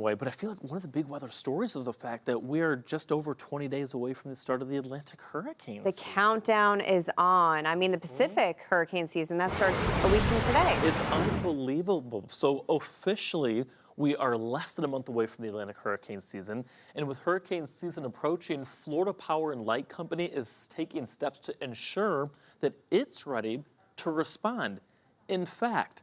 way, but I feel like one of the big weather stories is the fact that we're just over 20 days away from the start of the Atlantic hurricane The season. countdown is on. I mean, the Pacific hurricane season, that starts a week from today. It's unbelievable. So officially, we are less than a month away from the Atlantic hurricane season. And with hurricane season approaching, Florida Power and Light Company is taking steps to ensure that it's ready to respond. In fact,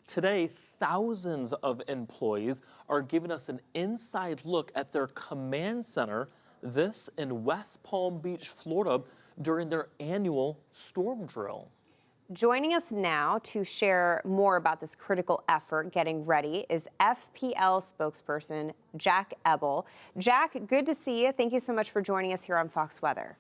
today, thousands of employees are giving us an inside look at their command center, this in West Palm Beach, Florida, during their annual storm drill. Joining us now to share more about this critical effort getting ready is FPL spokesperson Jack Eble. Jack, good to see you. Thank you so much for joining us here on Fox Weather.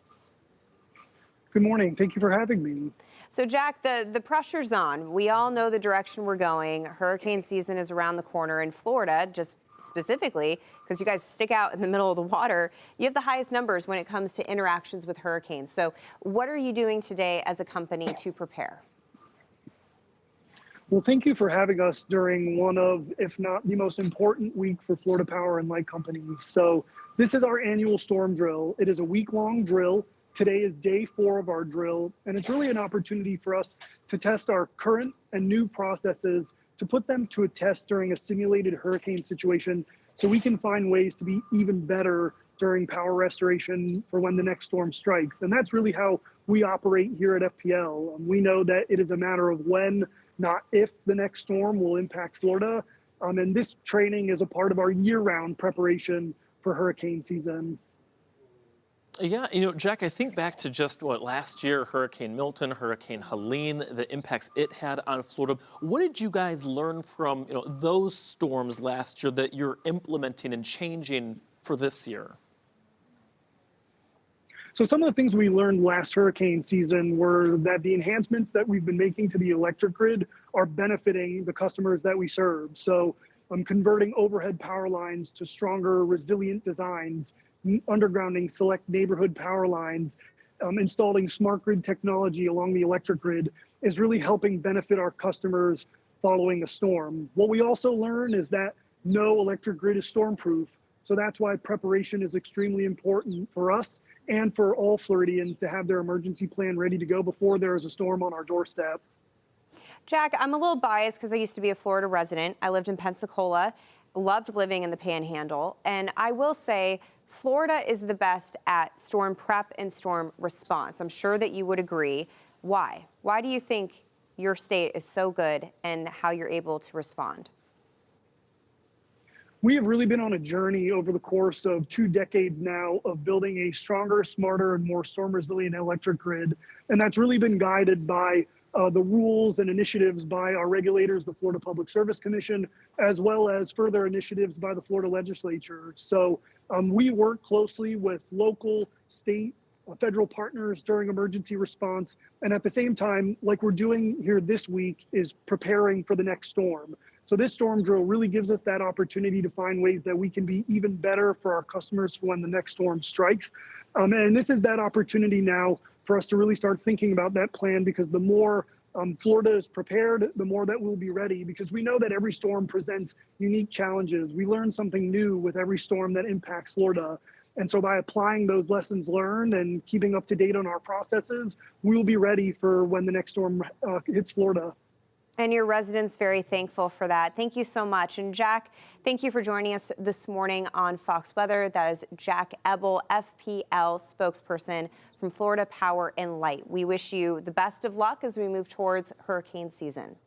Good morning. Thank you for having me. So, Jack, the pressure's on. We all know the direction we're going. Hurricane season is around the corner in Florida, just specifically because you guys stick out in the middle of the water. You have the highest numbers when it comes to interactions with hurricanes. So what are you doing today as a company to prepare? Well, thank you for having us during one of, if not the most important week for Florida Power and Light Company. So this is our annual storm drill. It is a week-long drill. Today is day 4 of our drill, and it's really an opportunity for us to test our current and new processes, to put them to a test during a simulated hurricane situation so we can find ways to be even better during power restoration for when the next storm strikes. And that's really how we operate here at FPL. We know that it is a matter of when, not if, the next storm will impact Florida. And this training is a part of our year-round preparation for hurricane season. Yeah, Jack, I think back to just last year, Hurricane Milton, Hurricane Helene, the impacts it had on Florida. What did you guys learn from, those storms last year that you're implementing and changing for this year? So some of the things we learned last hurricane season were that the enhancements that we've been making to the electric grid are benefiting the customers that we serve. So converting overhead power lines to stronger, resilient designs, undergrounding select neighborhood power lines, installing smart grid technology along the electric grid is really helping benefit our customers following a storm. What we also learn is that no electric grid is storm-proof. So that's why preparation is extremely important for us and for all Floridians to have their emergency plan ready to go before there is a storm on our doorstep. Jack, I'm a little biased because I used to be a Florida resident. I lived in Pensacola, loved living in the Panhandle, and I will say Florida is the best at storm prep and storm response. I'm sure that you would agree. Why? Why do you think your state is so good and how you're able to respond? We have really been on a journey over the course of 2 decades now of building a stronger, smarter, and more storm resilient electric grid. And that's really been guided by the rules and initiatives by our regulators, the Florida Public Service Commission, as well as further initiatives by the Florida legislature. So we work closely with local, state, federal partners during emergency response. And at the same time, like we're doing here this week, is preparing for the next storm. So this storm drill really gives us that opportunity to find ways that we can be even better for our customers for when the next storm strikes. And this is that opportunity now for us to really start thinking about that plan, because the more Florida is prepared, the more that we'll be ready, because we know that every storm presents unique challenges. We learn something new with every storm that impacts Florida. And so by applying those lessons learned and keeping up to date on our processes, we'll be ready for when the next storm hits Florida. And your residents very thankful for that. Thank you so much. And Jack, thank you for joining us this morning on Fox Weather. That is Jack Eble, FPL spokesperson from Florida Power and Light. We wish you the best of luck as we move towards hurricane season.